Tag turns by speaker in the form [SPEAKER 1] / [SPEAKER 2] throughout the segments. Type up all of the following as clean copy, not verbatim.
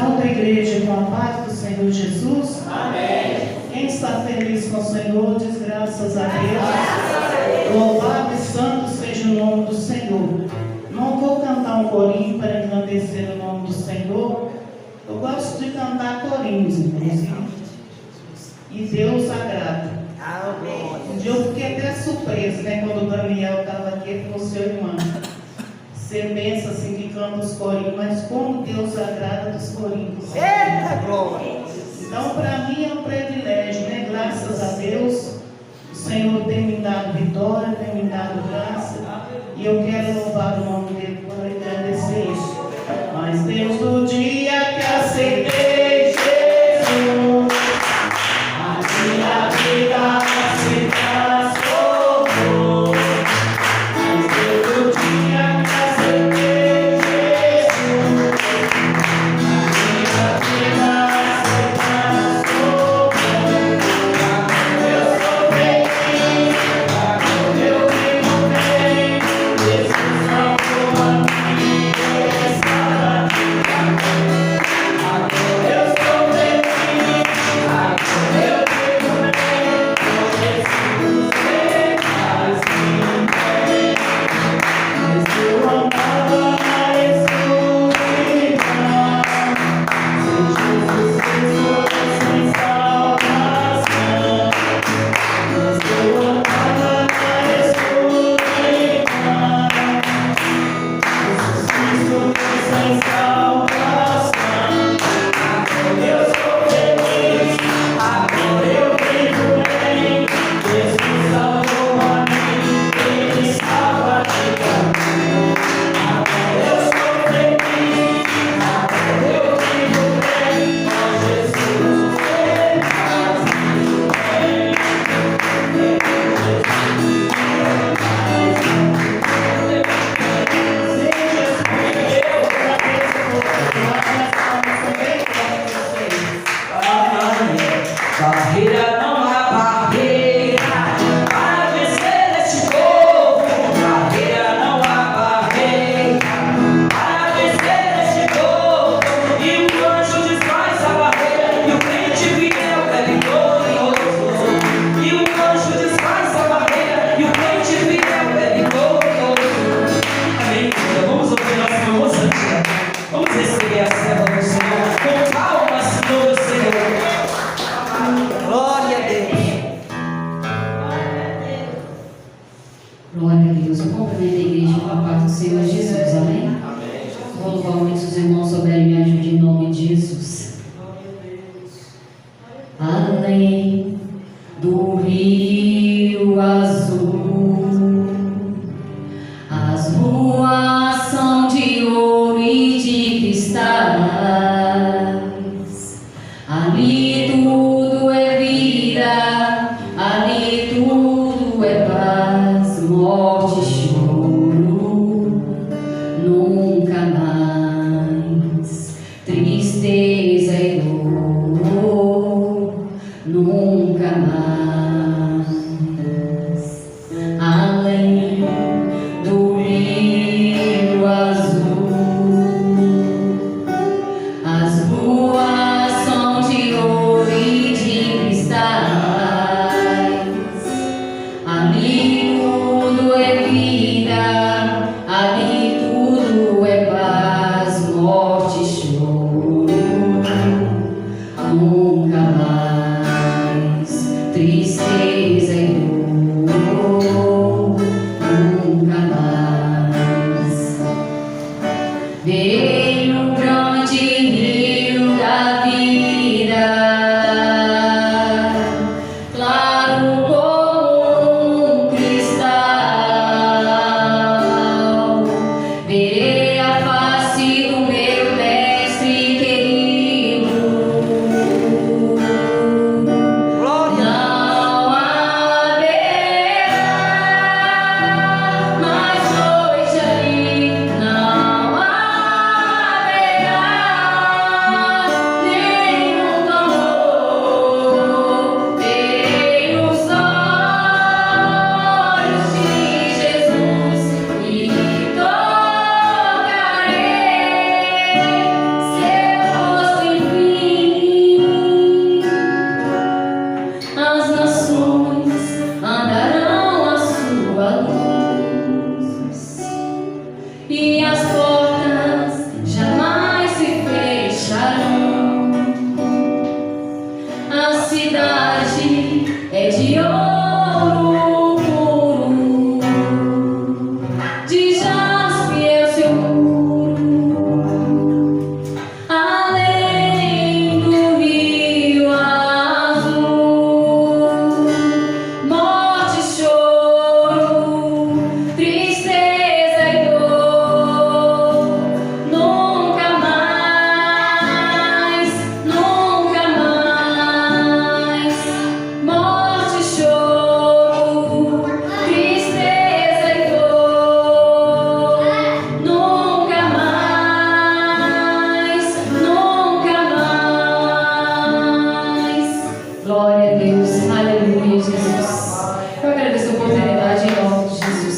[SPEAKER 1] toda a igreja com a paz do Senhor Jesus.
[SPEAKER 2] Amém.
[SPEAKER 1] Quem está feliz com o Senhor, diz graças a Deus. Louvado e santo seja o nome do Senhor. Não vou cantar um corinho para engrandecer o nome do Senhor. Eu gosto de cantar corinhos, inclusive. E Deus agrada. Um dia eu fiquei até surpreso, né? Quando o Daniel estava aqui, ele falou: seu irmão, você pensa assim que canta os corinhos, mas como Deus agrada dos corinhos.
[SPEAKER 2] Eita glória!
[SPEAKER 1] Então, para mim é um privilégio, né? Graças a Deus, o Senhor tem me dado vitória, tem me dado graça, e eu quero louvar o nome dele para agradecer isso. Mas Deus, no dia que aceitei Jesus, a minha vida se transformou. Mas Deus, no dia que aceitei Jesus, a minha vida se transformou. Eu sou feliz, eu vivo bem, Jesus salvou a minha estrada. Eu sou feliz, eu vivo bem, Jesus fez assim bem. Mas eu amava mais escuridão, se Jesus fez sem salvação. Mas eu amava mais escuridão, Jesus fez sem salvação. Eu sou feliz, agora eu vivo bem, Jesus salvou a mim, Ele estava de caminho. Agora eu sou feliz, agora eu vivo bem, com Jesus fez assim bem.
[SPEAKER 2] Barreira não há barreira para vencer este povo. Barreira não há barreira para vencer este povo. E o anjo desfaz a barreira e o crente fiel é vitorioso. E o anjo desfaz a barreira e o crente fiel é vitorioso. Amém. Então vamos ouvir nossa irmã Rosângela. Vamos receber a serva do Senhor com palmas do Senhor. Glória a Deus.
[SPEAKER 3] Glória a Deus. Eu cumprimento a igreja com a paz do Senhor Jesus. Amém? Vou louvar muito, se os irmãos souberem me ajudar em nome de Jesus. Além do rio azul, as ruas são de ouro e de cristais. Ali tudo é vida, ali tudo é paz, morte e choro, nunca mais. Tristeza e dor, nunca mais. Além do rio azul, as ruas são de ouro e de cristais. Ali tudo é vida, ali tudo é paz, morte e choro, cidade é de ouro puro, de jaspe é o seu muro, além do rio azul. Morte, choro, tristeza e dor, nunca mais, nunca mais. Morte, choro, tristeza e dor, nunca mais, nunca mais. Glória a Deus, aleluia, Jesus. Eu agradeço a oportunidade em nome de Jesus.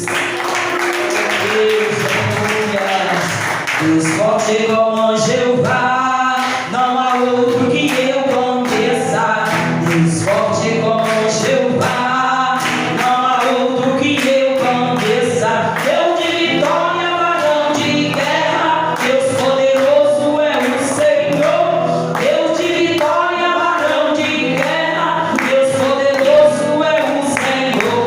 [SPEAKER 2] Deus forte como Jeová, não há outro que eu conheça. Deus forte como Jeová, não há outro que eu conheça. Deus de vitória, varão de guerra, Deus poderoso é o Senhor. Deus de vitória, varão de guerra, Deus poderoso é o Senhor.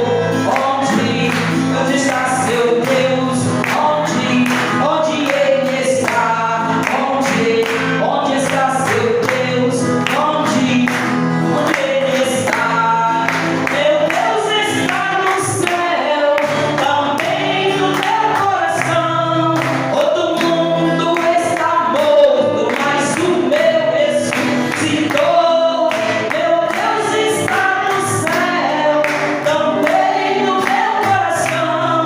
[SPEAKER 2] Onde está seu Deus? Onde ele está? Onde está seu Deus? Onde ele está? Meu Deus está no céu, também no meu coração. Todo mundo está morto, mas o meu ressuscitou. Meu Deus está no céu, também no meu coração.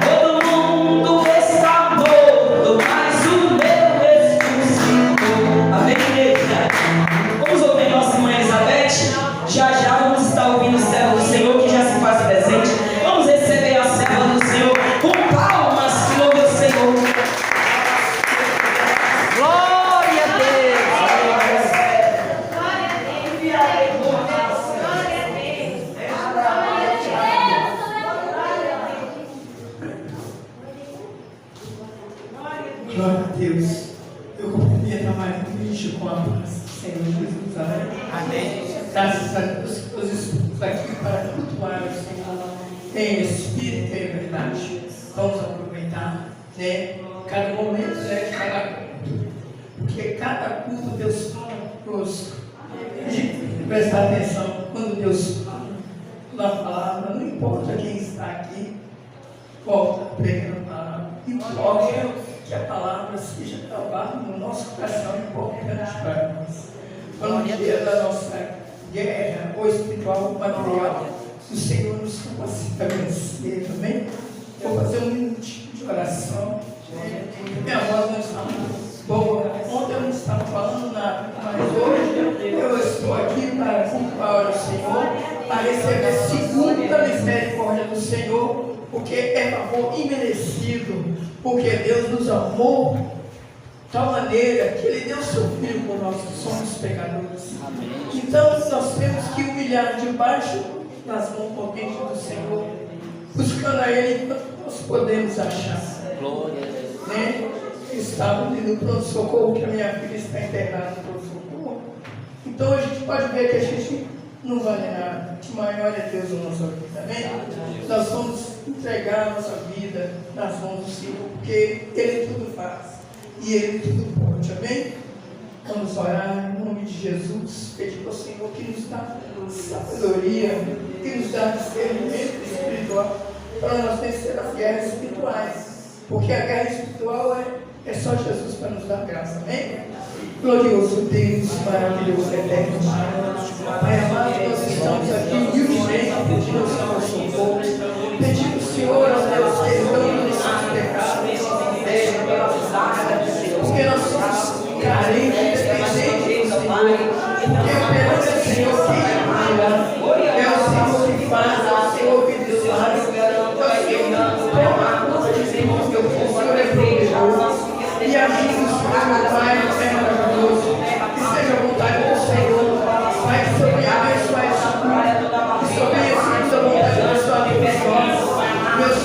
[SPEAKER 2] Todo mundo está morto, mas o meu ressuscitou. Amém, igreja? Vamos ouvir nossa irmã Elizabeth? Já vamos estar ouvindo o servo do Senhor que já se faz presente. Vamos receber a serva do Senhor com palmas que louve o Senhor. Glória a Deus!
[SPEAKER 4] Glória a Deus. Eu cumprimento a mais um vídeo com a paz do Senhor Jesus. Amém. Graças a Deus que nós estamos aqui para cultuar o Senhor em espírito e em verdade. Vamos aproveitar, né? Cada momento, né? Cada culto. Porque cada culto Deus fala conosco. E prestar atenção quando Deus fala na palavra. Não importa quem está aqui, volta pregando a palavra. Importa que a palavra seja gravada no nosso coração, importante para nós. Quando o dia da nossa guerra, ou espiritual, ou material, o Senhor nos capacita a vencer, também. Vou fazer um minutinho de oração. Minha voz não está muito boa. Ontem eu não estava falando nada, mas hoje eu estou aqui para cultuar o Senhor, para receber segundo a misericórdia do Senhor, porque é favor imerecido, porque Deus nos amou de tal maneira que Ele deu seu Filho por nós que somos pecadores. Então nós temos que humilhar debaixo das mãos potentes do Senhor, buscando a Ele enquanto nós podemos achar.
[SPEAKER 2] Glória a Deus.
[SPEAKER 4] Né? Estava no pronto-socorro, que a minha filha está internada no pronto-socorro. Então a gente pode ver que a gente não vale nada, que maior é Deus na nossa vida, amém? Nós vamos entregar a nossa vida nas mãos do Senhor, porque Ele tudo faz e Ele tudo pode, amém? Vamos orar em nome de Jesus, pedir ao Senhor que nos dá sabedoria, que nos dá discernimento espiritual, para nós vencer as guerras espirituais, porque a guerra espiritual é só Jesus para nos dar graça, amém? Glorioso Deus, maravilhoso, eterno, Pai amado, nós estamos aqui humildemente pedindo ao Senhor socorro, pedindo ao Senhor, ó Deus, perdão dos nossos pecados, porque nós somos carentes, dependentes do Senhor, porque o perdão do Senhor que é o Senhor que faz, é o Senhor que desfaz, é o Senhor que toma a conta de Senhor, que o Senhor é proveitoso, e amigos, meu Pai, é maravilhoso, que seja a vontade do Senhor, Pai, que o Senhor venha abençoar esse culto, que o Senhor venha seguir a vontade da sua vida, meus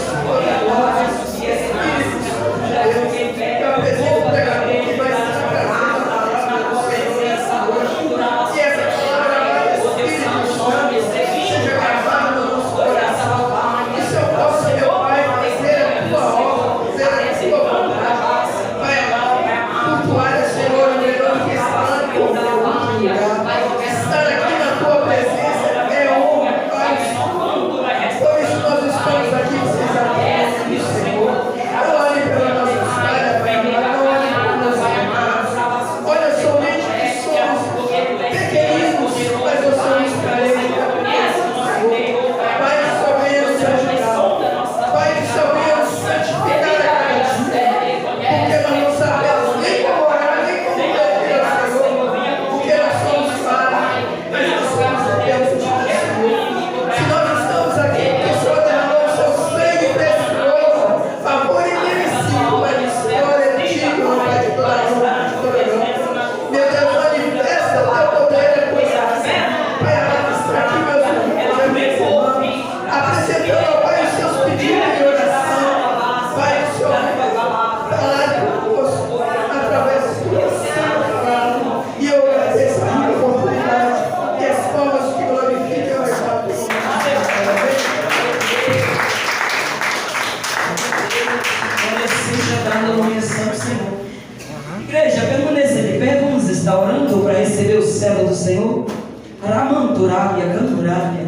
[SPEAKER 2] preparando para receber o servo do Senhor? Ramanturábia, canturábia.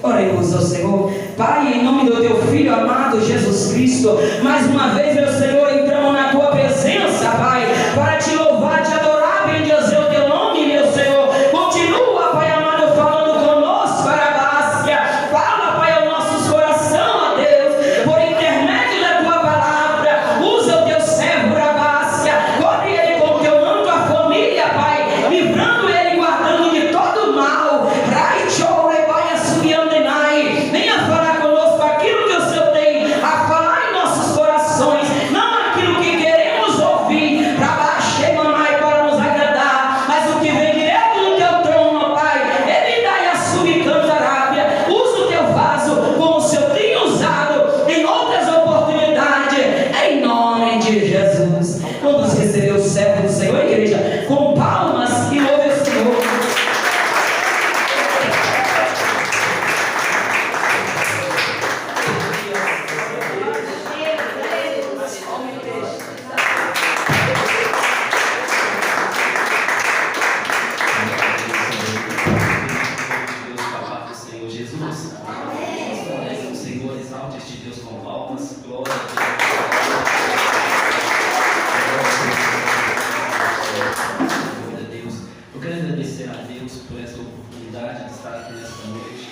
[SPEAKER 2] Oremos ao Senhor. Pai, em nome do teu Filho amado Jesus Cristo, mais uma vez, meu Senhor, entramos na tua presença, Pai, para te louvar, te adorar, bendizer o teu nome, meu Senhor. Continua, Pai amado, falando conosco, Arabássia. Fala, Pai, aos nossos corações, ó Deus, por intermédio da tua palavra. Usa o teu servo, Arabássia. Cobre ele com o teu manto, a família, Pai, livrando ele, guardando de todo mal. Raichou, Rebaia, subiando em nai. Venha falar conosco aquilo que o Senhor tem a falar em nossos corações, não aquilo que queremos ouvir para baixar, mamãe, para nos agradar, mas o que vem direto do teu trono, Pai. Ele dá a subcantarábia. Usa o teu vaso como o Senhor tem usado em outras oportunidades, em nome de Jesus. Vamos receber o servo do Senhor, igreja, com palmas e louve o Senhor.
[SPEAKER 5] Deus, palavra do Senhor Jesus. Amém. O Senhor exalte este Deus com palmas. Glória a Deus. Glória a Deus. Eu quero agradecer a Deus por essa oportunidade de estar aqui nesta noite,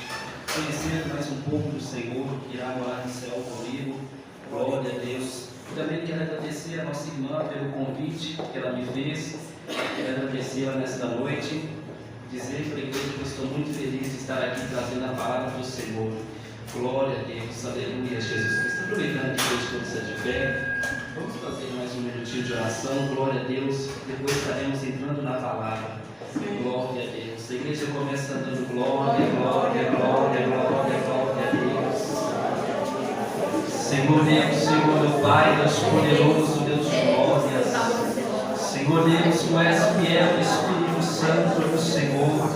[SPEAKER 5] conhecendo mais um pouco do Senhor, que irá morar no céu comigo. Glória a Deus. Eu também quero agradecer a nossa irmã pelo convite que ela me fez. Quero agradecê-la nesta noite. Dizer para a igreja que eu estou muito feliz de estar aqui trazendo a palavra do Senhor. Glória a Deus, aleluia, Jesus Cristo. Aproveitando que hoje todos estão de pé, vamos fazer mais um minutinho de oração. Glória a Deus. Depois estaremos entrando na palavra. Glória a Deus. A igreja começa dando glória, glória, glória, glória, glória a Deus. Senhor Deus, Senhor meu Pai, Deus poderoso, Deus de glórias. Senhor Deus, tu és fiel, Espírito Santo do Senhor.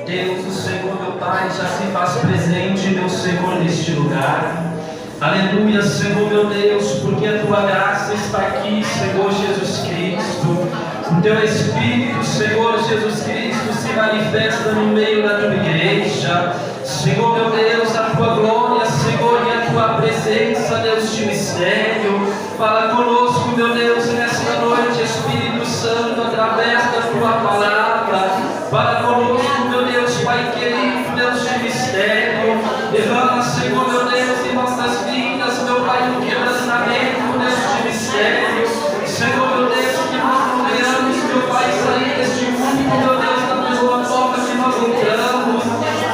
[SPEAKER 5] Deus, o Senhor, meu Pai, já se faz presente, meu Senhor, neste lugar. Aleluia, Senhor, meu Deus, porque a tua graça está aqui, Senhor Jesus Cristo. O teu Espírito, Senhor Jesus Cristo, se manifesta no meio da tua igreja. Senhor, meu Deus, a tua glória, Senhor, e a tua presença, Deus de mistério. Fala conosco, meu Deus, nesta noite, Espírito Santo, através da tua palavra. Fala conosco, meu Deus, Pai querido, Deus de mistério. Derrama, Senhor, meu Deus, em nossas vidas, meu Pai, no quebrantamento, Deus de mistério. Senhor, meu Deus, que nós venhamos, meu Pai, sair deste mundo, meu Deus, da mesma forma que nós entramos.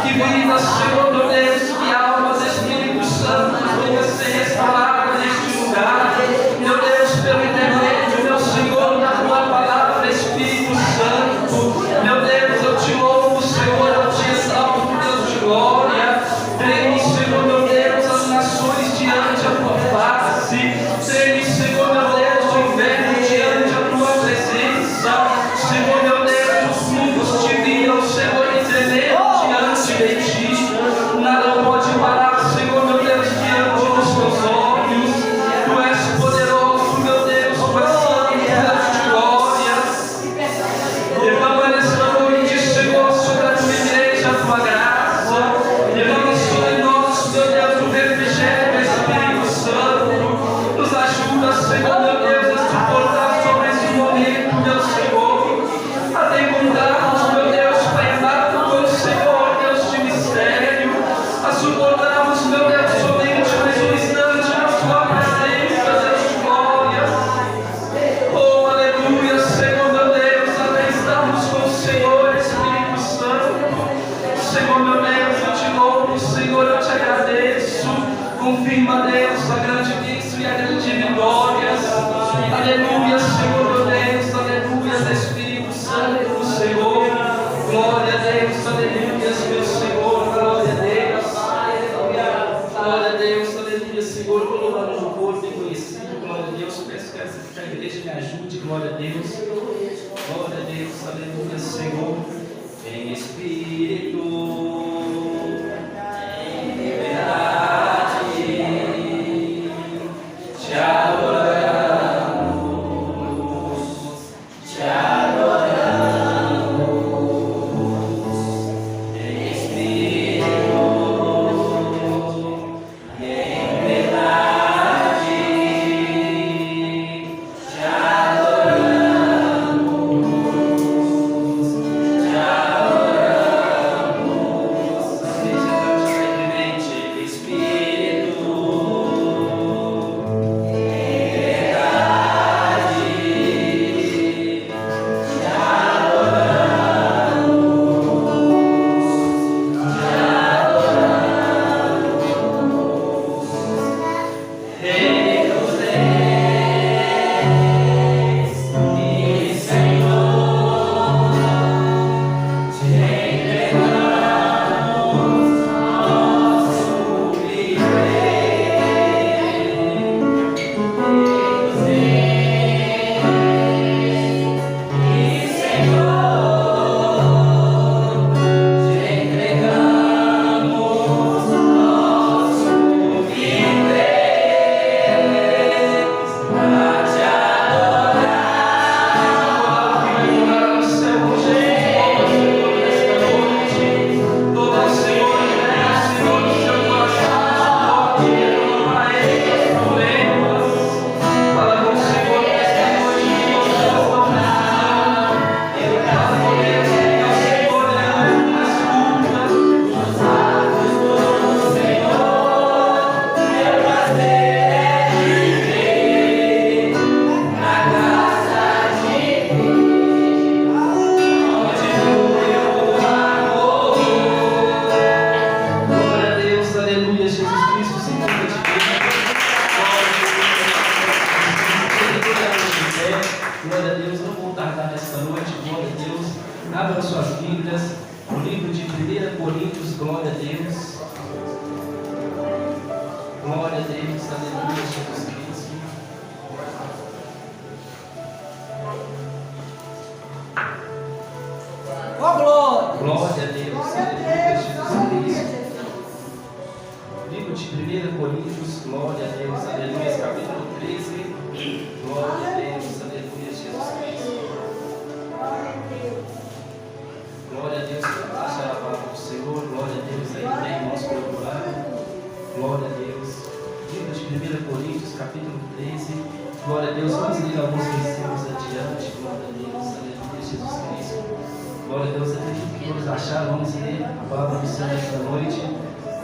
[SPEAKER 5] Que vida, Senhor, meu Deus, que almas, Espírito Santo, venha ser restaurada neste lugar. Meu Deus, pelo intermédio, meu Senhor, da tua palavra, Espírito Santo. Meu Deus, eu te louvo, Senhor, eu te exalto, Deus de glória. Treme, Senhor, meu Deus, as nações diante a tua face. Treme, Senhor, meu Deus, o inverno diante a tua presença. Senhor, meu Deus, os mundos te viram, Senhor, e tremeram diante de ti. Nada pode parar, Senhor, meu Deus, diante dos teus olhos. Tu és poderoso, meu Deus, tu és santo, Deus de glória. Derrama nesta noite, Senhor, sobre a tua igreja, a tua graça. Derrama sobre nós, meu Deus, o refrigério, Espírito Santo. Nos ajuda, Senhor, meu Deus, a suportar sobre esse momento, meu Senhor. Até encontrarmos, meu Deus, Pai amado, com o Senhor, Deus de mistério. A suportarmos, meu Deus, somente mais um instante na tua presença, Deus de glória. Oh, aleluia, Senhor, meu Deus, até estamos com o Senhor, Espírito Santo. Senhor, meu Deus, eu te louvo, Senhor, eu te agradeço. Confirma, Deus, a grande bênção e a grande vitória. Aleluia, Senhor, meu Deus, aleluia, Espírito Santo do Senhor. Glória a Deus, aleluia, meu Senhor, glória a Deus. Glória a Deus, aleluia, Senhor, com louvor no corpo e conhecido. Glória a Deus, peço que a igreja me ajude. Glória a Deus. Glória a Deus, aleluia, Senhor. Em Espírito, em verdade, te adoramos, te adoramos. Abram suas Bíblias, no livro de 1 Coríntios, glória a Deus. Glória a Deus, aleluia, Jesus Cristo.
[SPEAKER 2] Ó glória!
[SPEAKER 5] Glória a Deus, aleluia, Jesus Cristo. Livro de 1 Coríntios, glória a Deus, aleluia, capítulo 13. Glória a Deus, aleluia, Jesus Cristo. Glória a Deus, achar a palavra do Senhor, glória a Deus, aí tem irmãos procurando. Glória a Deus. Livro de 1 Coríntios, capítulo 13. Glória a Deus, vamos ler alguns versículos adiante. Glória a Deus, aleluia, Jesus Cristo. Glória a Deus, acredito que todos acharam, vamos ler a palavra do Senhor esta noite.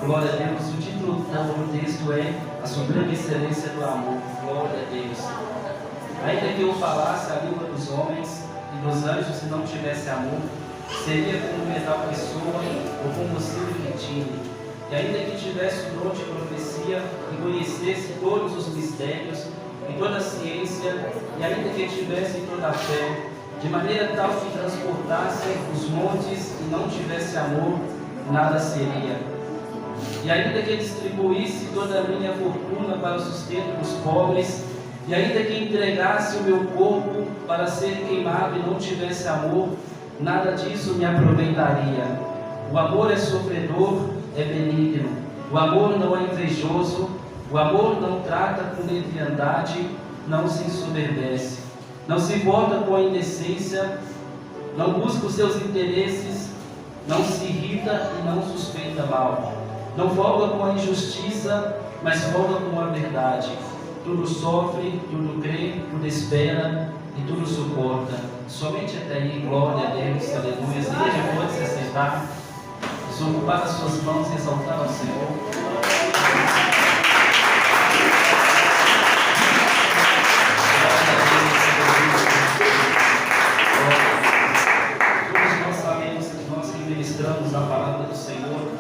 [SPEAKER 5] Glória a Deus, o título do texto é A Suprema Excelência do Amor. Glória a Deus. Ainda que eu falasse a língua dos homens e dos anjos, se não tivesse amor, seria como metal que soa ou combustível que tine. E ainda que tivesse o dom de profecia e conhecesse todos os mistérios e toda a ciência, e ainda que tivesse toda a fé, de maneira tal que transportasse os montes e não tivesse amor, nada seria. E ainda que distribuísse toda a minha fortuna para o sustento dos pobres, e ainda que entregasse o meu corpo para ser queimado e não tivesse amor, nada disso me aproveitaria. O amor é sofredor, é benigno. O amor não é invejoso. O amor não trata com leviandade, não se ensoberbece, não se importa com a indecência, não busca os seus interesses, não se irrita e não suspeita mal. Não folga com a injustiça, mas folga com a verdade. Tudo sofre, tudo crê, tudo espera e tudo suporta. Somente até aí, glória a Deus, aleluia. A igreja pode se assentar, desocupar as suas mãos e exaltar ao Senhor. Todos nós sabemos que nós que ministramos a palavra do Senhor,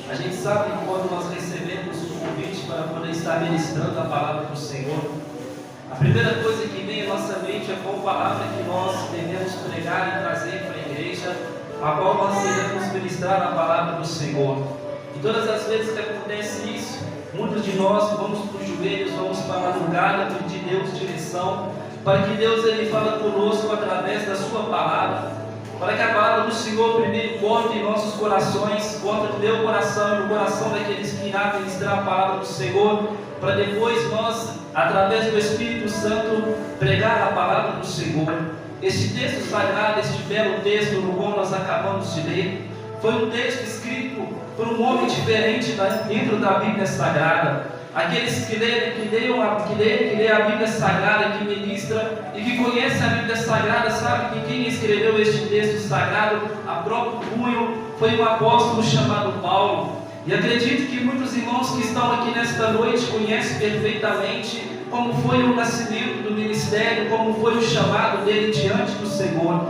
[SPEAKER 5] a gente sabe que quando nós recebemos o convite para poder estar ministrando a palavra do Senhor, a primeira coisa que vem à nossa mente é qual palavra que nós devemos pregar e trazer para a igreja, a qual nós devemos ministrar a palavra do Senhor. E todas as vezes que acontece isso, muitos de nós vamos para os joelhos, vamos para a madrugada pedir Deus direção, para que Deus ele fale conosco através da sua palavra, para que a palavra do Senhor primeiro corte em nossos corações, corte no meu coração e no coração daqueles que irá ministrar a palavra do Senhor, para depois nós, através do Espírito Santo, pregar a palavra do Senhor. Este texto sagrado, este belo texto no qual nós acabamos de ler, foi um texto escrito por um homem diferente dentro da Bíblia Sagrada. Aqueles que lê a Bíblia Sagrada, que ministra e que conhece a Bíblia Sagrada, sabe que quem escreveu este texto sagrado a próprio punho foi um apóstolo chamado Paulo. E acredito que muitos irmãos que estão aqui nesta noite conhecem perfeitamente como foi o nascimento do ministério, como foi o chamado dele diante do Senhor.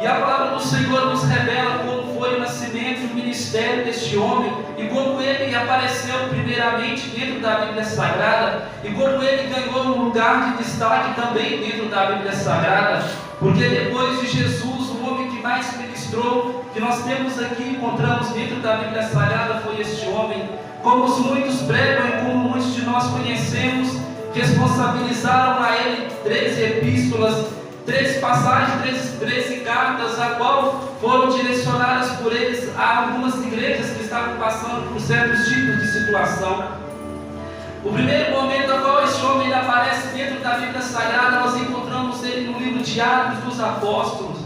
[SPEAKER 5] E a palavra do Senhor nos revela como foi o nascimento e o ministério deste homem, e como ele apareceu primeiramente dentro da Bíblia Sagrada, e como ele ganhou um lugar de destaque também dentro da Bíblia Sagrada, porque depois de Jesus, o homem que mais ministrou, que nós temos aqui, encontramos dentro da Bíblia Sagrada, foi este homem. Como muitos pregam e como muitos de nós conhecemos, responsabilizaram a ele 13 epístolas, 13 passagens, 13 cartas, a qual foram direcionadas por eles a algumas igrejas que estavam passando por certos tipos de situação. O primeiro momento a qual esse homem aparece dentro da Bíblia Sagrada, nós encontramos ele no livro de Atos dos Apóstolos,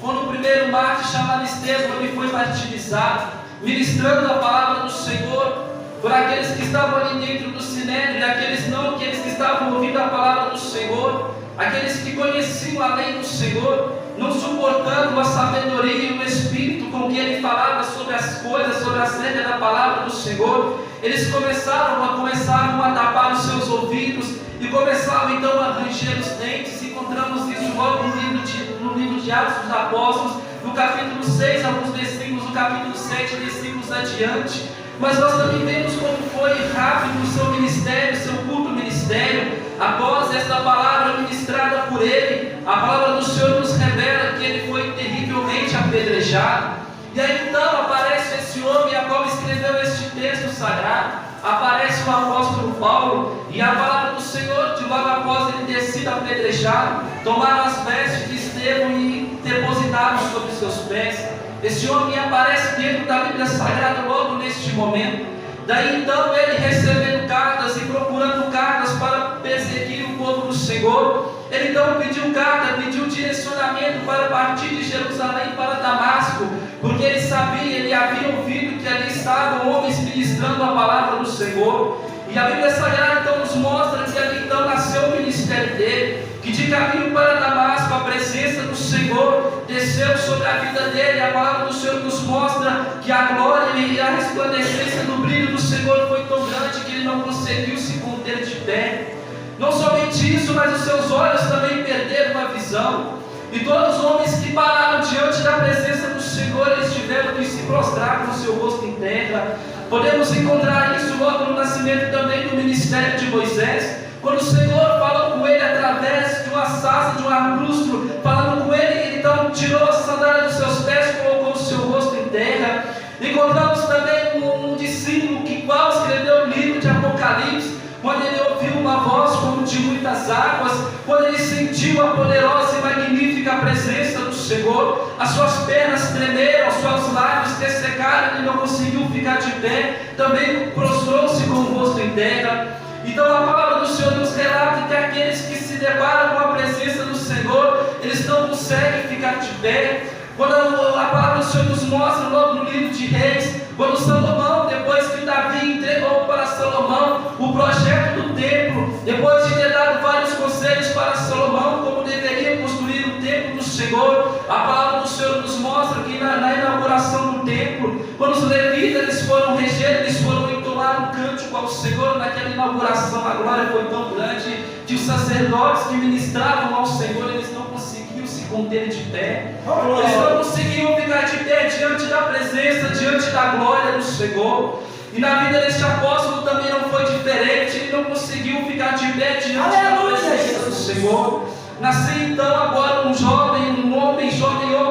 [SPEAKER 5] quando o primeiro mártir chamado Estevão ele foi martirizado, ministrando a palavra do Senhor por aqueles que estavam ali dentro do sinédrio, aqueles que estavam ouvindo a palavra do Senhor, aqueles que conheciam a lei do Senhor, não suportando a sabedoria e o Espírito com que ele falava sobre as coisas, sobre a acerca da palavra do Senhor, eles começaram a tapar os seus ouvidos e começaram então a ranger os dentes. Encontramos isso logo no livro de Atos dos Apóstolos, no capítulo 6, alguns versículos, no capítulo 7, versículos adiante. Mas nós também vemos como foi rápido o seu ministério, o seu culto ministério. Após esta palavra ministrada por ele, a palavra do Senhor nos revela que ele foi terrivelmente apedrejado. E aí então aparece esse homem a qual escreveu este texto sagrado. Aparece o apóstolo Paulo, e a palavra do Senhor, de logo após ele ter sido apedrejado, tomaram as vestes de Estevão e depositaram sobre seus pés. Esse homem aparece dentro da Bíblia Sagrada logo neste momento. Daí então ele recebendo cartas e procurando cartas para perseguir o povo do Senhor, ele então pediu carta, pediu direcionamento para partir de Jerusalém para Damasco, porque ele sabia, ele havia ouvido que ali estavam homens ministrando a palavra do Senhor. E a Bíblia Sagrada então nos mostra que ali então nasceu o ministério dele, que de caminho para Damasco a presença do Senhor desceu sobre a vida dele. A palavra do Senhor nos mostra que a glória e a resplandecência do brilho do Senhor foi tão grande que ele não conseguiu se conter de pé. Não somente isso, mas os seus olhos também perderam a visão. E todos os homens que pararam diante da presença do Senhor, eles tiveram que se prostrar com o seu rosto em terra. Podemos encontrar isso logo no nascimento também do ministério de Moisés, quando o Senhor falou com ele através de uma sarça, de um arbustro, falando com ele, ele então tirou a sandália dos seus pés, colocou o seu rosto em terra. Encontramos também um discípulo que qual escreveu o livro de Apocalipse, quando ele ouviu uma voz como de muitas águas, quando ele sentiu a poderosa e magnífica presença do Senhor, as suas pernas tremeram, os seus lábios dessecaram, ele não conseguiu ficar de pé, também prostrou-se com o rosto em terra. Então a palavra do Senhor nos relata que aqueles que se deparam com a presença do Senhor, eles não conseguem ficar de pé. Quando a palavra do Senhor nos mostra logo no livro de Reis, quando Salomão, depois que Davi entregou para Salomão o projeto do templo, depois de ter dado vários conselhos para Salomão como deveria construir o templo do Senhor, a palavra do Senhor nos mostra que na inauguração do templo, quando os levitas eles foram reger, eles foram entoar um cântico ao Senhor. Naquela inauguração a glória foi tão grande que os sacerdotes que ministravam ao Senhor, eles não conseguiam se conter de pé, eles não conseguiam ficar de pé diante da presença, diante da glória do Senhor. E na vida deste apóstolo também não foi diferente, ele não conseguiu ficar de pé diante da presença do Senhor. Nasceu então agora um jovem homem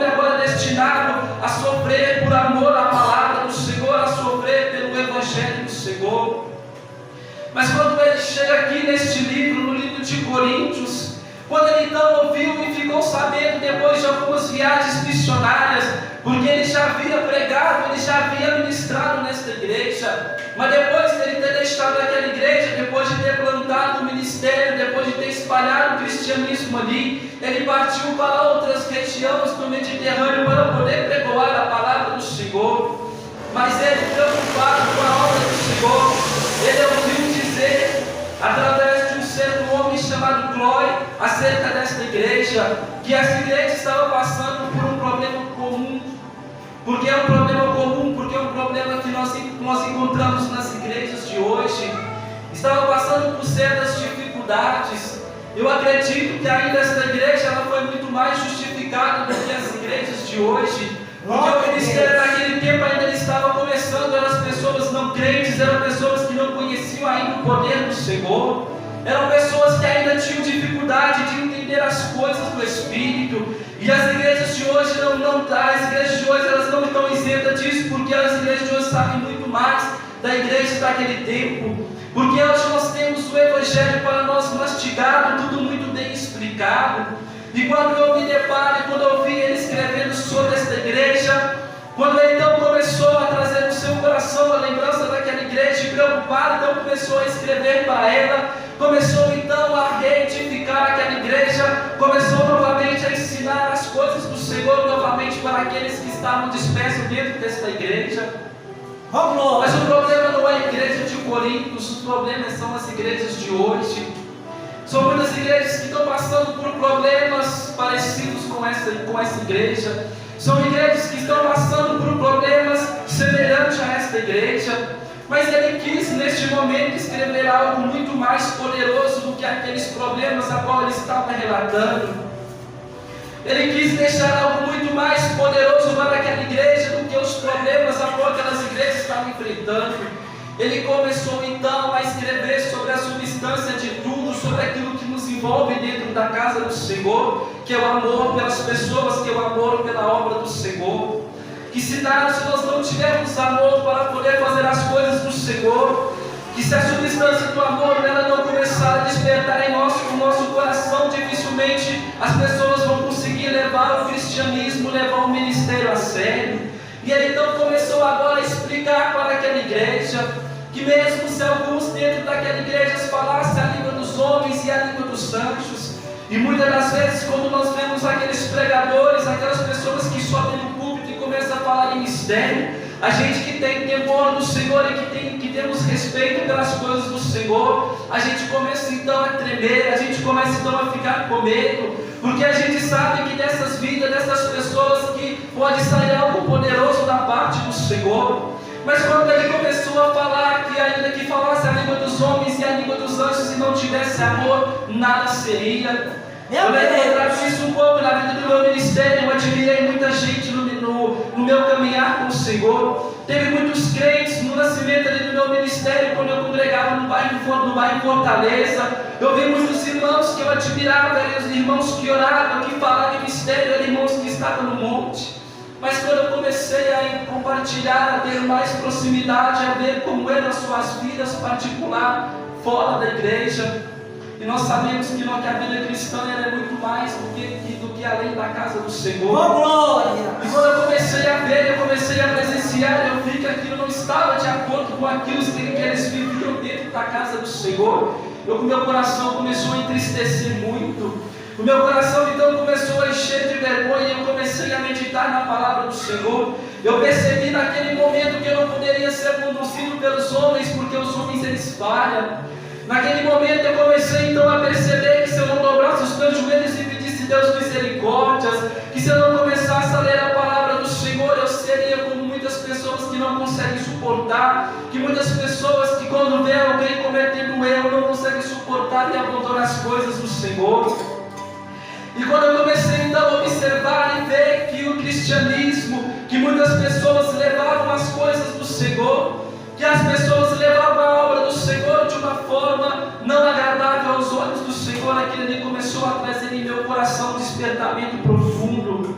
[SPEAKER 5] agora destinado a sofrer por amor à palavra do Senhor, a sofrer pelo Evangelho do Senhor. Mas quando ele chega aqui neste livro, no livro de Coríntios, quando ele então ouviu e ficou sabendo depois de algumas viagens missionárias, porque ele já havia pregado, ele já havia ministrado nesta igreja, mas depois de ele ter deixado aquela igreja, depois de ter plantado o ministério, depois de ter espalhado o cristianismo ali, ele partiu para outras regiões do Mediterrâneo para poder pregoar a palavra do Senhor. Mas ele, preocupado com a obra do Senhor, ele ouviu dizer, através de um certo homem chamado Cloé, acerca desta igreja, que essa igreja estava passando por um problema comum. Porque é um problema comum, porque é um problema que nós encontramos nas igrejas de hoje. Estava passando por certas dificuldades. Eu acredito que ainda esta igreja ela foi muito mais justificada do que as igrejas de hoje. Porque o ministério naquele tempo ainda estava começando, eram as pessoas não crentes, eram pessoas que não conheciam ainda o poder do Senhor, eram pessoas que ainda tinham dificuldade de entender as coisas do Espírito. E as igrejas de hoje elas não estão isentas disso, porque as igrejas de hoje sabem muito mais da igreja daquele tempo, porque hoje nós temos o Evangelho para nós mastigado, tudo muito bem explicado. E quando eu me deparo, quando eu vi ele escrevendo sobre esta igreja, quando ele então começou a trazer no seu coração a lembrança daquela igreja, e preocupado, então começou a escrever para ela, começou então a reedificar aquela igreja, começou novamente a ensinar as coisas do Senhor novamente para aqueles que estavam dispersos dentro desta igreja. Mas o problema não é a igreja de Coríntios, os problemas são as igrejas de hoje. São muitas igrejas que estão passando por problemas parecidos com essa igreja. São igrejas que estão passando por problemas semelhantes a esta igreja. Mas ele quis neste momento escrever algo muito mais poderoso do que aqueles problemas a qual ele estava relatando. Ele quis deixar algo muito mais poderoso para aquela igreja do que os problemas a qual aquelas igrejas estavam enfrentando. Ele começou então a escrever sobre a substância de tudo, sobre aquilo que nos envolve dentro da casa do Senhor, que é o amor pelas pessoas, que é o amor pela obra do Senhor. Que se nós não tivermos amor para poder fazer as coisas do Senhor, que se a substância do amor ela não começar a despertar em no nosso coração, dificilmente as pessoas vão conseguir levar o cristianismo, levar o ministério a sério. E ele então começou agora a explicar para aquela igreja, que mesmo se alguns dentro daquela igreja falassem a língua dos homens e a língua dos anjos, e muitas das vezes quando nós vemos aqueles pregadores, aquelas pessoas que sobem no púlpito e começam a falar em mistério, a gente que tem temor do Senhor e que temos respeito pelas coisas do Senhor, a gente começa então a tremer, a gente começa então a ficar com medo, porque a gente sabe que dessas vidas, dessas pessoas, que pode sair algo poderoso da parte do Senhor. Mas quando ele começou a falar que ainda que falasse a língua dos homens e a língua dos anjos e não tivesse amor, nada seria. Eu lembrava isso um pouco na vida do meu ministério. Eu admirei muita gente no meu caminhar com o Senhor. Teve muitos crentes no nascimento ali do meu ministério, quando eu congregava no bairro Fortaleza. Eu vi muitos irmãos que eu admirava, os irmãos que oravam, que falavam em mistério, eram irmãos que estavam no monte. Mas quando eu comecei a compartilhar, a ter mais proximidade, a ver como eram as suas vidas particulares fora da igreja, e nós sabemos que a vida cristã é muito mais do que além da casa do Senhor.
[SPEAKER 2] Oh, glória!
[SPEAKER 5] E quando eu comecei a ver, eu comecei a presenciar, eu vi que aquilo não estava de acordo com aquilo que eles viviam dentro da casa do Senhor. O meu coração começou a entristecer muito. O meu coração então começou a encher de vergonha e eu comecei a meditar na palavra do Senhor. Eu percebi naquele momento que eu não poderia ser conduzido pelos homens, porque os homens eles falham. Naquele momento eu comecei então a perceber que se eu não dobrasse os meus joelhos e pedisse Deus misericórdias, que se eu não começasse a ler a palavra do Senhor, eu seria como muitas pessoas que não conseguem suportar, que muitas pessoas que quando vê alguém cometendo um erro não conseguem suportar e abandonam as coisas do Senhor. E quando eu comecei então a observar e ver que o cristianismo, que muitas pessoas levavam as coisas do Senhor, que as pessoas levavam a obra do Senhor de uma forma não agradável aos olhos do Senhor, aquilo ali começou a trazer em meu coração um despertamento profundo.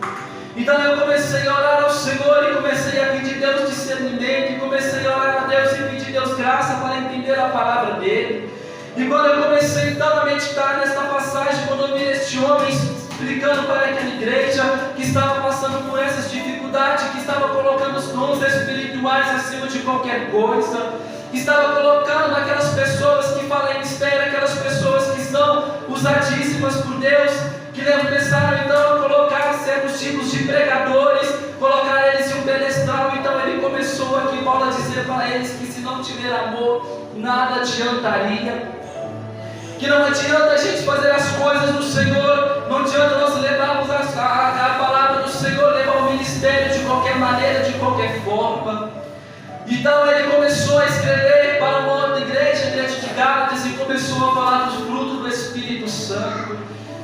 [SPEAKER 5] Então eu comecei a orar ao Senhor e comecei a pedir Deus discernimento, e comecei a orar a Deus e pedir Deus graça para entender a palavra dele. E quando eu comecei então a meditar nesta passagem, quando eu vi este homem explicando para aquela igreja que estava passando por essas dificuldades, que estava colocando os dons espirituais acima de qualquer coisa, que estava colocando aquelas pessoas que falam em mistério, aquelas pessoas que são usadíssimas por Deus, que começaram então a colocar certos tipos de pregadores, colocar eles em um pedestal. Então ele começou aqui, Paulo, a dizer para eles que se não tiver amor, nada adiantaria. Que não adianta a gente fazer as coisas do Senhor, não adianta nós levarmos a palavra do Senhor, levar o ministério de qualquer maneira, de qualquer forma. Então ele começou a escrever para uma outra igreja, a igreja de Gálatas, e começou a falar dos frutos do Espírito Santo.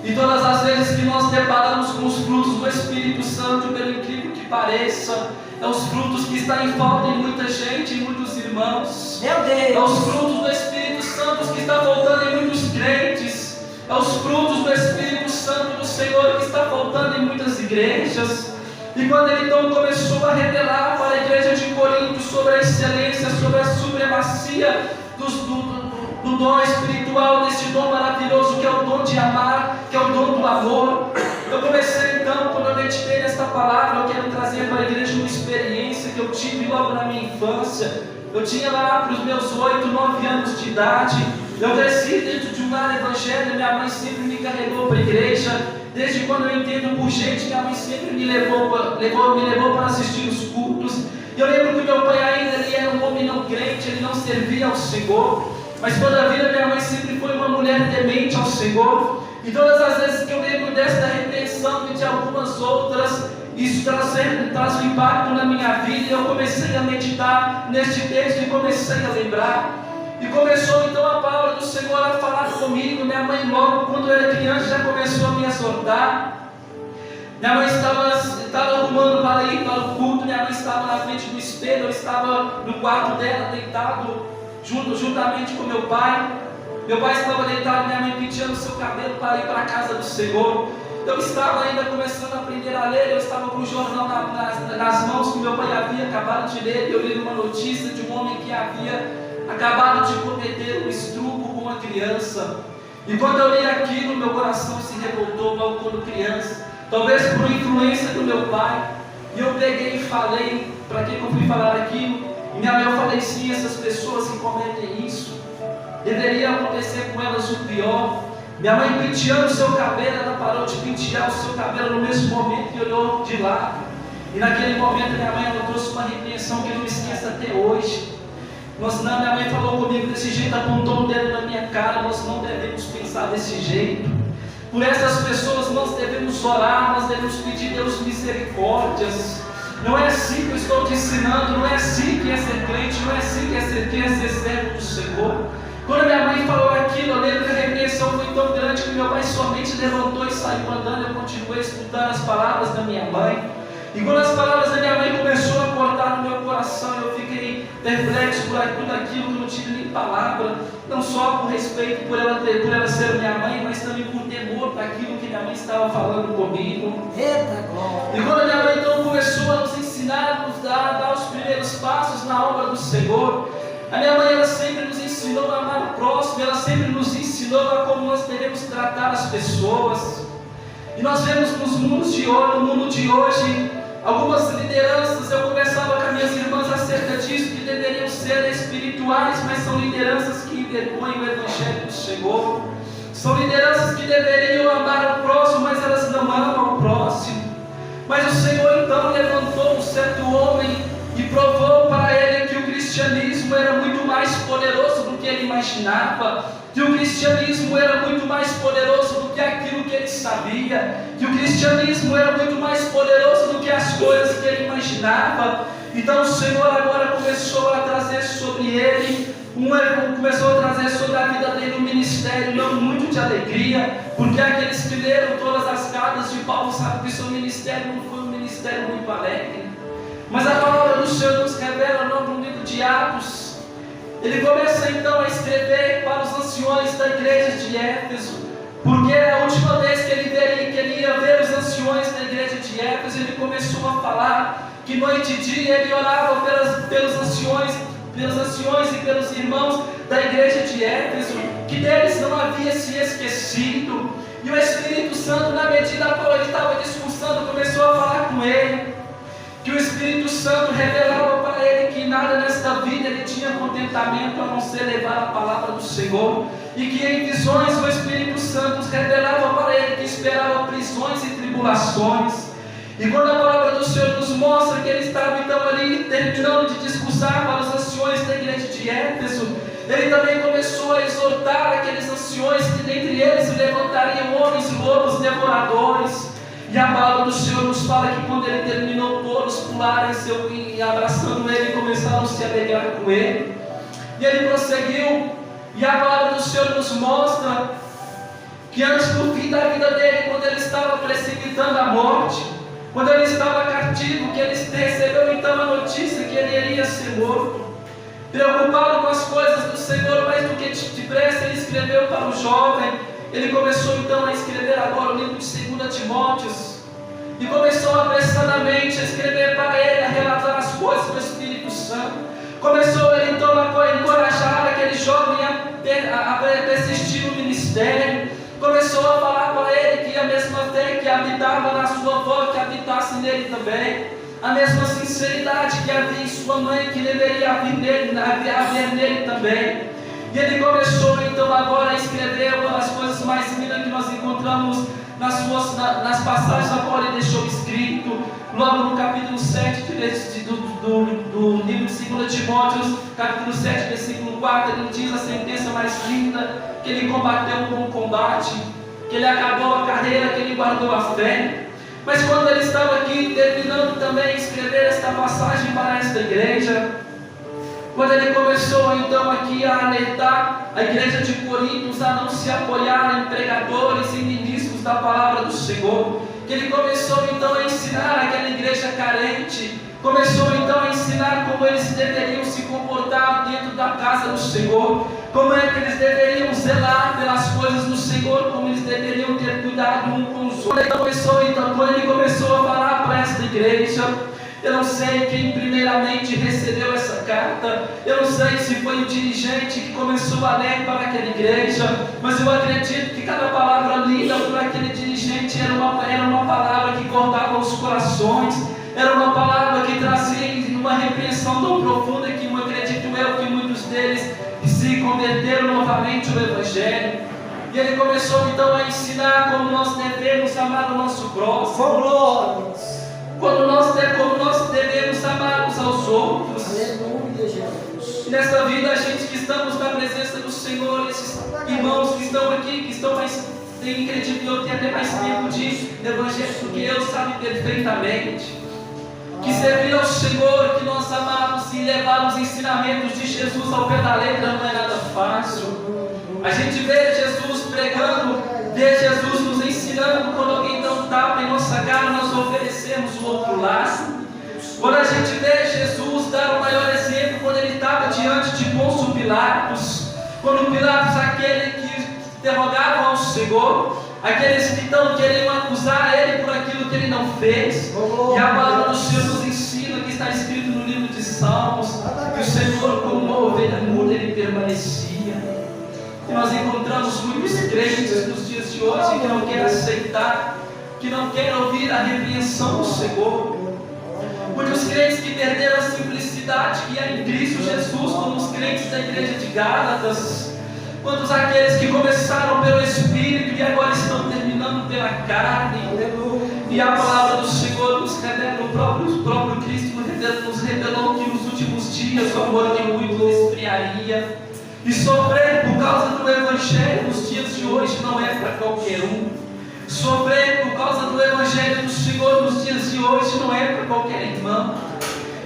[SPEAKER 5] E todas as vezes que nós deparamos com os frutos do Espírito Santo, pelo incrível que pareça, é os frutos que estão em falta em muita gente, em muitos irmãos.
[SPEAKER 2] Meu Deus!
[SPEAKER 5] É os frutos do Espírito Santo que está faltando em muitos crentes. É os frutos do Espírito Santo do Senhor que está faltando em muitas igrejas. E quando ele então começou a revelar para a igreja de Corinto sobre a excelência, sobre a supremacia do dom espiritual, desse dom maravilhoso que é o dom de amar, que é o dom do amor, eu comecei então, quando eu meditei nesta palavra, eu quero trazer para a igreja uma experiência que eu tive logo na minha infância. Eu tinha lá para os meus 8, 9 anos de idade. Eu cresci dentro de um lar evangélico. Minha mãe sempre me carregou para a igreja. Desde quando eu entendo por gente, minha mãe sempre me levou para assistir os cultos. E eu lembro que meu pai ainda ele era um homem não crente, ele não servia ao Senhor. Mas toda a vida minha mãe sempre foi uma mulher temente ao Senhor. E todas as vezes que eu lembro desta repreensão e de algumas outras, isso traz um impacto na minha vida. E eu comecei a meditar neste texto e comecei a lembrar. E começou então a palavra do Senhor a falar comigo. Minha mãe logo, quando eu era criança, já começou a me exortar. Minha mãe estava arrumando para ir para o culto. Minha mãe estava na frente do espelho. Eu estava no quarto dela, deitado, juntamente com meu pai. Meu pai estava deitado e minha mãe penteando o seu cabelo para ir para a casa do Senhor. Eu estava ainda começando a aprender a ler, eu estava com o jornal nas mãos que meu pai havia acabado de ler, e eu li uma notícia de um homem que havia acabado de cometer um estupro com uma criança. E quando eu li aquilo, meu coração se revoltou logo quando criança, talvez por influência do meu pai, e eu peguei e falei, para quem eu fui falar aquilo, e minha mãe, eu falei sim, essas pessoas que cometem isso, deveria acontecer com elas o pior. Minha mãe penteando o seu cabelo, ela parou de pentear o seu cabelo no mesmo momento e olhou de lado. E naquele momento minha mãe ela trouxe uma repreensão que eu não esqueço até hoje. Minha mãe falou comigo desse jeito, apontou um dedo na minha cara: nós não devemos pensar desse jeito. Por essas pessoas nós devemos orar, nós devemos pedir a Deus misericórdias. Não é assim que eu estou te ensinando, não é assim que é ser crente, não é assim que é ser servo do Senhor. Quando minha mãe falou aquilo, eu lembro que a repreensão foi tão grande que meu pai somente levantou e saiu andando. Eu continuei escutando as palavras da minha mãe. E quando as palavras da minha mãe começaram a cortar no meu coração, eu fiquei perplexo por tudo aquilo que eu não tive nem palavra. Não só por respeito por ela ser minha mãe, mas também por temor daquilo que minha mãe estava falando comigo.
[SPEAKER 2] Eita glória!
[SPEAKER 5] E quando a minha mãe então começou a nos ensinar, a nos dar os primeiros passos na obra do Senhor, a minha mãe ela sempre nos ensinou a amar o próximo, ela sempre nos ensinou a como nós devemos tratar as pessoas. E nós vemos no mundo de hoje, algumas lideranças, eu conversava com as minhas irmãs acerca disso, que deveriam ser espirituais, mas são lideranças que envergonham o Evangelho do Senhor. São lideranças que deveriam amar o próximo, mas elas não amam o próximo. Mas o Senhor então levantou um certo homem e provou para ele que o cristianismo era muito mais poderoso do que ele imaginava, que o cristianismo era muito mais poderoso do que aquilo que ele sabia, que o cristianismo era muito mais poderoso do que as coisas que ele imaginava. Então o Senhor agora começou a trazer sobre ele, começou a trazer sobre a vida dele um ministério não muito de alegria, porque aqueles que leram todas as cartas de Paulo sabem que seu ministério não foi um ministério muito alegre. Mas a palavra do Senhor nos revela no livro de Atos. Ele começa então a escrever para os anciões da igreja de Éfeso, porque a última vez que ele ia ver os anciões da igreja de Éfeso, ele começou a falar que noite e dia ele orava pelos anciões e pelos irmãos da igreja de Éfeso, que deles não havia se esquecido. E o Espírito Santo, na medida a qual ele estava discursando, começou a falar com ele, que o Espírito Santo revelava para ele que nada nesta vida ele tinha contentamento a não ser levar a palavra do Senhor, e que em visões o Espírito Santo revelava para ele que esperava prisões e tribulações. E quando a palavra do Senhor nos mostra que ele estava então ali terminando de discursar para os anciões da igreja de Éfeso, ele também começou a exortar aqueles anciões que dentre eles se levantariam homens lobos devoradores. E a palavra do Senhor nos fala que quando ele terminou, todos pularam e abraçando ele, começaram a se alegrar com ele. E ele prosseguiu, e a palavra do Senhor nos mostra que antes do fim da vida dele, quando ele estava precipitando a morte, quando ele estava cativo, que ele recebeu então a notícia que ele iria ser morto. Preocupado com as coisas do Senhor, mais do que depressa, ele escreveu para o jovem. Ele começou então a escrever agora o livro de 2 Timóteo, e começou apressadamente a escrever para ele, a relatar as coisas do Espírito Santo. Começou ele então a encorajar aquele jovem a persistir no ministério. Começou a falar para ele que a mesma fé que habitava na sua avó, que habitasse nele também, a mesma sinceridade que havia em sua mãe, que deveria haver nele também. E ele começou então agora a escrever uma das coisas mais lindas que nós encontramos nas passagens a qual ele deixou escrito, logo no capítulo 7 do livro de 2 Timóteo, capítulo 7, versículo 4, ele diz a sentença mais linda, que ele combateu um bom combate, que ele acabou a carreira, que ele guardou a fé. Mas quando ele estava aqui terminando também a escrever esta passagem para esta igreja, quando ele começou então aqui a alertar a igreja de Corinto a não se apoiar em pregadores e ministros da palavra do Senhor, que ele começou então a ensinar aquela igreja carente, começou então a ensinar como eles deveriam se comportar dentro da casa do Senhor, como é que eles deveriam zelar pelas coisas do Senhor, como eles deveriam ter cuidado um com os outros. Quando ele começou a falar para esta igreja, eu não sei quem primeiramente recebeu essa carta, eu não sei se foi o dirigente que começou a ler para aquela igreja, mas eu acredito que cada palavra lida por aquele dirigente era uma palavra que cortava os corações, era uma palavra que trazia uma repreensão tão profunda que eu acredito que muitos deles se converteram novamente ao Evangelho. E ele começou então a ensinar como nós devemos amar o nosso próximo, como nós devemos amar uns aos outros.
[SPEAKER 2] Aleluia, Jesus.
[SPEAKER 5] Nesta vida, a gente que estamos na presença do Senhor, esses irmãos que estão aqui, que estão mais, acredito que eu tenho até mais tempo de evangelho do que eu, sabem perfeitamente que servir ao Senhor, que nós amamos e levar os ensinamentos de Jesus ao pé da letra não é nada fácil. A gente vê Jesus pregando, vê Jesus nos ensinando. Quando alguém dá um tapa em nossa cara, nós oferecemos o outro lado. Quando a gente vê Jesus dar o maior exemplo, quando ele estava diante de Pôncio Pilatos, quando Pilatos, aquele que interrogava ao Senhor, aqueles que então queriam acusar ele por aquilo que ele não fez, e a palavra do Senhor nos ensina, que está escrito no livro de Salmos, que o Senhor, como uma ovelha muda, ele permanecia. E nós encontramos muitos crentes nos dias de hoje que não querem aceitar, que não querem ouvir a repreensão do Senhor. Muitos crentes que perderam a simplicidade que é em Cristo Jesus, como os crentes da igreja de Gálatas. Quantos aqueles que começaram pelo Espírito e agora estão terminando pela carne. E a palavra do Senhor nos revela, o próprio Cristo nos revelou que nos últimos dias o amor de muitos esfriaria. E sofrer por causa do Evangelho nos dias de hoje não é para qualquer um. Sofrer por causa do Evangelho do Senhor nos dias de hoje não é para qualquer irmão.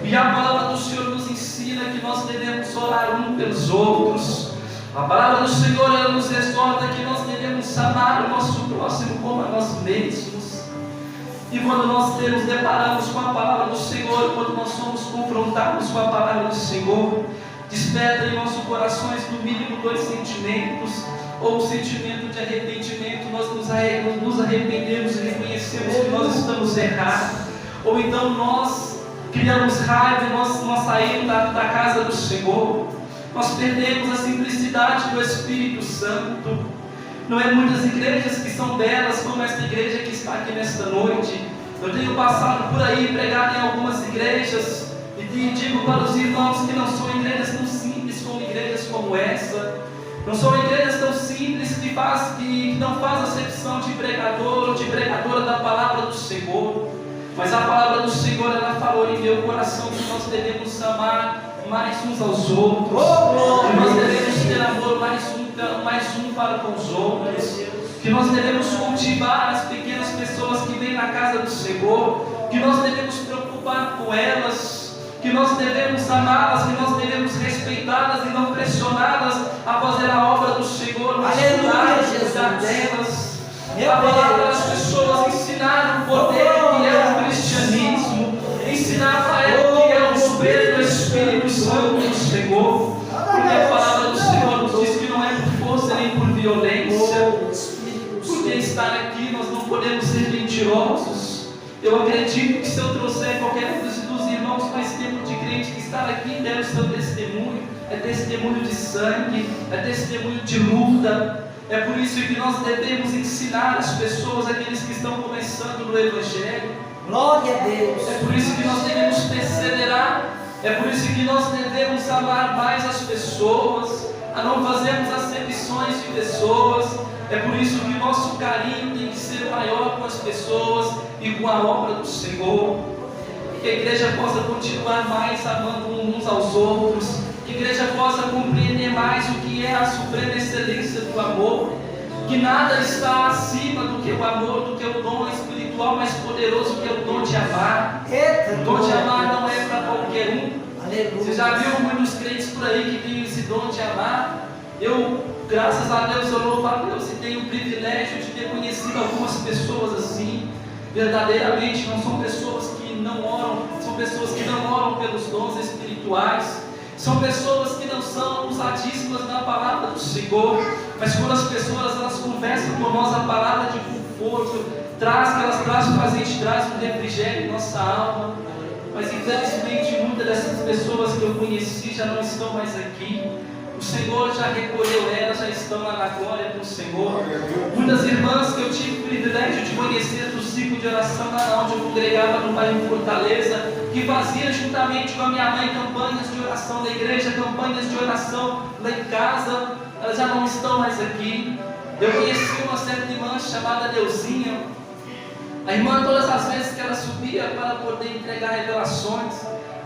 [SPEAKER 5] E a palavra do Senhor nos ensina que nós devemos orar uns pelos outros. A palavra do Senhor, ela nos exorta que nós devemos amar o nosso próximo como a nós mesmos. E quando nós nos deparamos com a palavra do Senhor, quando nós somos confrontados com a palavra do Senhor, desperta em nossos corações no mínimo dois sentimentos, ou o sentimento de arrependimento, nós nos arrependemos e reconhecemos que nós estamos errados, ou então nós criamos raiva e nós saímos da casa do Senhor, nós perdemos a simplicidade do Espírito Santo. Não é muitas igrejas que são belas como esta igreja que está aqui nesta noite. Eu tenho passado por aí, pregado em algumas igrejas, e digo para os irmãos que não são igrejas tão simples como igrejas como essa. Não são igrejas tão simples que não faz acepção de pregador ou de pregadora da palavra do Senhor. Mas a palavra do Senhor, ela falou em meu coração que nós devemos amar mais uns aos outros, que nós devemos ter amor mais um para com os outros, que nós devemos cultivar as pequenas pessoas que vêm na casa do Senhor, que nós devemos preocupar com elas, que nós devemos amá-las, que nós devemos respeitá-las e não pressioná-las a fazer a obra do Senhor, mas cuidar delas. A palavra das pessoas, ensinar o poder que é o cristianismo, ensinar para elas que é o poder do Espírito Santo do Senhor, porque a palavra do Senhor nos diz que não é por força nem por violência, porque estar aqui nós não podemos ser mentirosos. Eu acredito que se eu trouxer qualquer dos irmãos com esse tempo de crente que está aqui, der o seu testemunho, é testemunho de sangue, é testemunho de luta. É por isso que nós devemos ensinar as pessoas, aqueles que estão começando no Evangelho.
[SPEAKER 2] Glória a Deus.
[SPEAKER 5] É por isso que nós devemos perseverar. É por isso que nós devemos amar mais as pessoas, a não fazermos acepções de pessoas. É por isso que o nosso carinho tem que ser maior com as pessoas e com a obra do Senhor. Que a igreja possa continuar mais amando uns aos outros, que a igreja possa compreender mais o que é a suprema excelência do amor, que nada está acima do que o amor, do que o dom espiritual mais poderoso que é o dom de amar. O dom de amar não é para qualquer um.
[SPEAKER 2] Aleluia.
[SPEAKER 5] Você já viu muitos crentes por aí que têm esse dom de amar? Eu, graças a Deus, eu louvo a Deus e tenho o privilégio de ter conhecido algumas pessoas assim. Verdadeiramente não são pessoas que não oram, são pessoas que não oram pelos dons espirituais, são pessoas que não não são usadíssimas na palavra do Senhor, mas quando as pessoas elas conversam com nós a palavra de conforto, que elas trazem para a gente, traz um refrigério em nossa alma. Mas infelizmente muitas dessas pessoas que eu conheci já não estão mais aqui. O Senhor já recolheu elas, já estão lá na glória com o Senhor. Muitas irmãs que eu tive o privilégio de conhecer do ciclo de oração lá onde eu congregava no bairro Fortaleza, que fazia juntamente com a minha mãe campanhas de oração da igreja, campanhas de oração lá em casa, elas já não estão mais aqui. Eu conheci uma certa irmã chamada Neuzinha. A irmã, todas as vezes que ela subia para poder entregar revelações,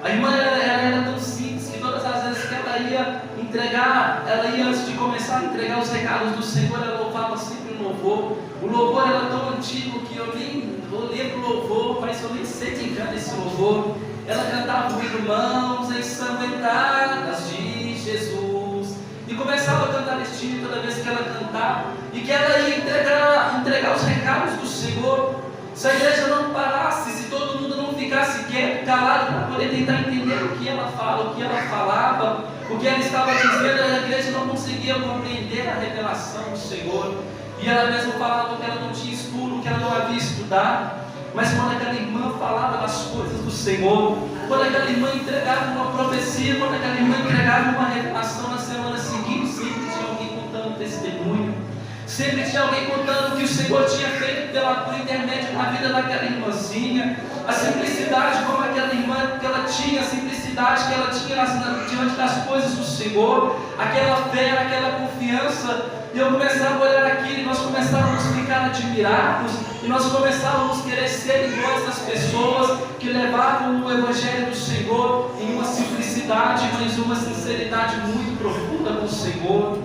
[SPEAKER 5] a irmã ela era tão simples que todas as vezes que ela ia entregar, ela ia antes de começar a entregar os recados do Senhor, ela louvava sempre um louvor. O louvor era tão antigo que eu nem vou ler o louvor, mas eu nem sei quem canta esse louvor. Ela cantava comigo, mãos ensanguentadas de Jesus, e começava a cantar este hino toda vez que ela cantava, e que ela ia entregar os recados do Senhor. Se a igreja não parasse, se todo mundo não ficasse quieto, calado, para poder tentar entender o que ela fala, o que ela falava, o que ela estava dizendo, a igreja não conseguia compreender a revelação do Senhor. E ela mesma falava que ela não tinha estudo, que ela não havia estudado. Mas quando aquela irmã falava das coisas do Senhor, quando aquela irmã entregava uma profecia, quando aquela irmã entregava uma revelação, na semana seguinte sempre tinha alguém contando testemunho. Sempre tinha alguém contando o que o Senhor tinha feito por intermédio da vida daquela irmãzinha. A simplicidade como aquela irmã que ela tinha, a simplicidade que ela tinha diante das coisas do Senhor, aquela fé, aquela confiança. E eu começava a olhar aquilo e nós começávamos a ficar admirados, e nós começávamos a querer ser iguais às pessoas que levavam o Evangelho do Senhor em uma simplicidade, mas uma sinceridade muito profunda com o Senhor.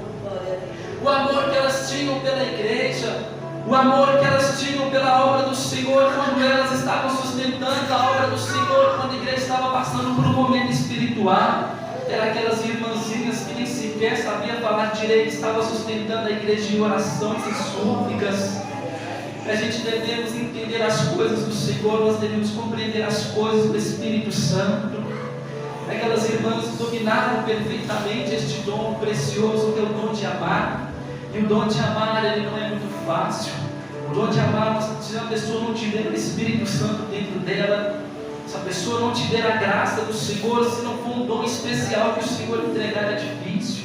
[SPEAKER 5] O amor que elas tinham pela igreja, o amor que elas tinham pela obra do Senhor, quando elas estavam sustentando a obra do Senhor, quando a igreja estava passando por um momento espiritual, eram aquelas irmãzinhas que nem sequer sabiam falar direito, estavam sustentando a igreja em orações e súplicas. A gente devemos entender as coisas do Senhor, nós devemos compreender as coisas do Espírito Santo. Aquelas irmãs dominaram perfeitamente este dom precioso que é o dom de amar. E o dom de amar, ele não é muito fácil. O dom de amar, se a pessoa não tiver o Espírito Santo dentro dela, se a pessoa não tiver a graça do Senhor, se não for um dom especial que o Senhor entregar, é difícil.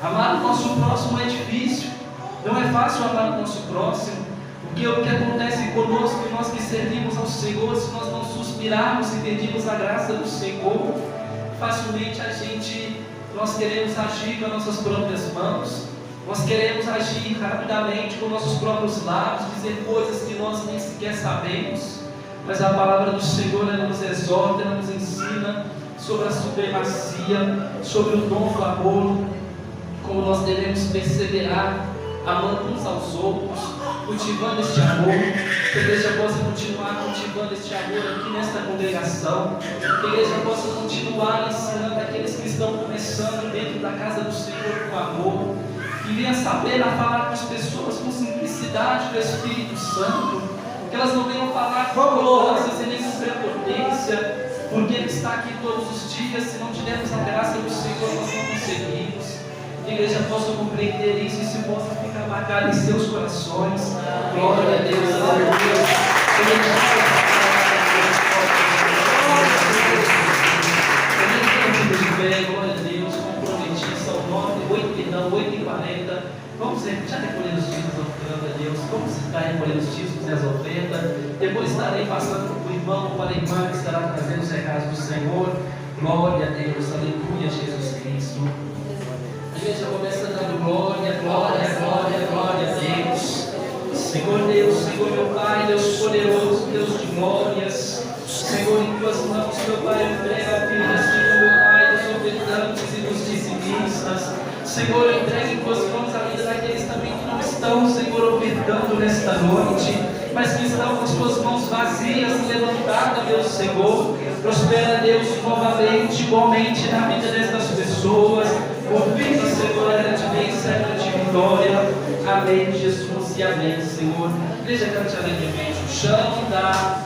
[SPEAKER 5] Amar o nosso próximo é difícil. Não é fácil amar o nosso próximo. Porque o que acontece conosco, nós que servimos ao Senhor, se nós não suspirarmos e pedirmos a graça do Senhor, facilmente nós queremos agir com as nossas próprias mãos, nós queremos agir rapidamente com nossos próprios lábios, dizer coisas que nós nem sequer sabemos, mas a palavra do Senhor, ela nos exorta, ela nos ensina sobre a supremacia, sobre o dom do amor, como nós devemos perseverar, amando uns aos outros, cultivando este amor, que a igreja possa continuar cultivando este amor aqui nesta congregação, que a igreja possa continuar ensinando aqueles que estão começando dentro da casa do Senhor com amor, que venha saber a falar com as pessoas com simplicidade do Espírito Santo, que elas não venham falar com arrogância e nem com prepotência, porque Ele está aqui todos os dias. Se não tivermos a graça do Senhor, nós não conseguimos. Que a igreja possa compreender isso e se possa ficar marcado em seus corações. Glória a Deus, glória a Deus. Glória a Deus, comprometi, são 8h40. Vamos já recolher os dízimos, glória a Deus. Vamos estar recolhendo os dízimos e as ofertas. Depois estarei passando para o irmão, para a irmã que estará trazendo os recados do Senhor. Glória a Deus, aleluia, Jesus Cristo. A igreja começa dando glória, glória, glória, glória a Deus. Senhor Deus, Senhor meu Pai, Deus poderoso, Deus de glórias. Senhor, em tuas mãos, meu Pai, eu entrego a vida, Senhor meu Pai, dos ofertantes e dos dizimistas. Senhor, eu entrego em tuas mãos a vida daqueles também que não estão, Senhor, ofertando nesta noite, mas que estão com as tuas mãos vazias e levantadas, meu Senhor. Prospera, Deus, novamente, igualmente na vida destas pessoas. Confirma, Senhor, a grande bênção, a grande vitória. Amém, Jesus, e amém, Senhor. Igreja, cante alegremente o chão da...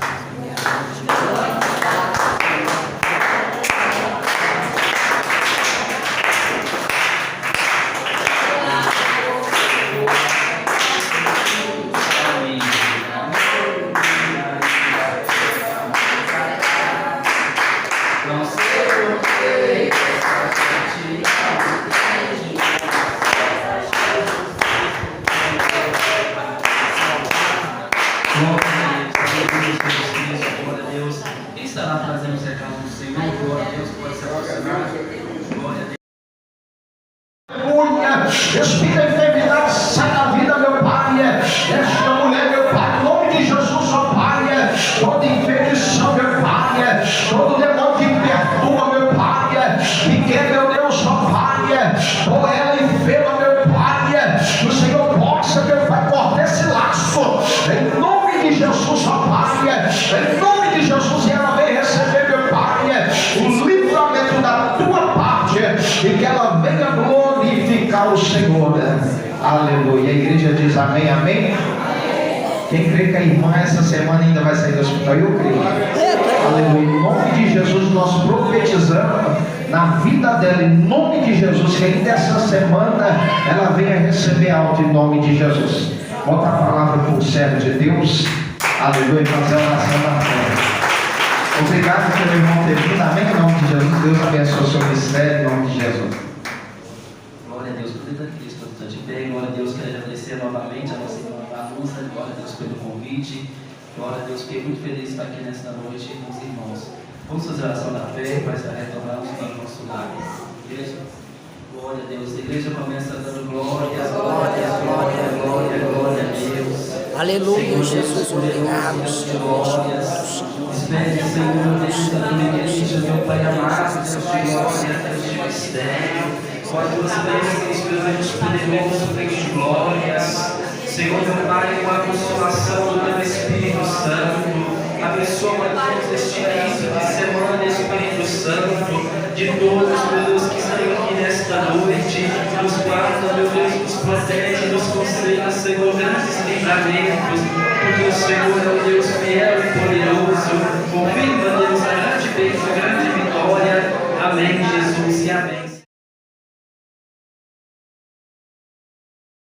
[SPEAKER 6] Espírito da enfermidade, sai da vida, meu Pai. Esta mulher, meu Pai, em nome de Jesus, ó Pai. Toda infecção, meu Pai. Todo demônio que perturba, meu Pai. Que quer, meu Deus, ó Pai. Ou ela enferma, meu Pai. Que o Senhor possa, meu Pai, cortar esse laço. Em nome de Jesus, ó Pai. Em nome de Jesus, e ela vem receber, meu Pai, o livramento da tua parte. E que ela venha glorificar o Senhor. Aleluia. A igreja diz amém, amém. Quem crê que a irmã essa semana ainda vai sair do hospital? Eu creio. Aleluia. Em nome de Jesus, nós profetizamos na vida dela, em nome de Jesus, que ainda essa semana ela venha receber alta em nome de Jesus. Bota a palavra para o servo de Deus. Aleluia. Fazer a oração na fé. Obrigado pelo irmão ter vindo. Amém. Em nome de Jesus. Deus abençoe o seu ministério em nome de Jesus.
[SPEAKER 5] Glória a Deus por vida de Cristo, está de pé. Glória a Deus, quero agradecer novamente a nossa irmã Vanusa. Glória a Deus pelo convite. Glória a Deus, fiquei muito feliz de estar aqui nesta noite com os irmãos. Vamos fazer a oração da fé para retornarmos para o nosso lar. Igreja, glória a Deus. A igreja começa dando glória, glória, glória, glória, glória a Deus.
[SPEAKER 7] Aleluia, Jesus, obrigado,
[SPEAKER 5] glórias. Espere, Senhor, dentro da tua igreja, meu Pai amado, Deus de glória, Deus de mistério. Ó tuas bênçãos, Deus poderoso, Deus de glórias. Senhor, meu Pai, com a consolação do teu Espírito Santo, abençoa, Deus, este início de semana, Espírito Santo, de todos, meu Deus, que estão aqui nesta noite, nos guarda, meu Deus, nos protege, nos conceda, Senhor, grandes livramentos, porque o Senhor é o Deus fiel e poderoso.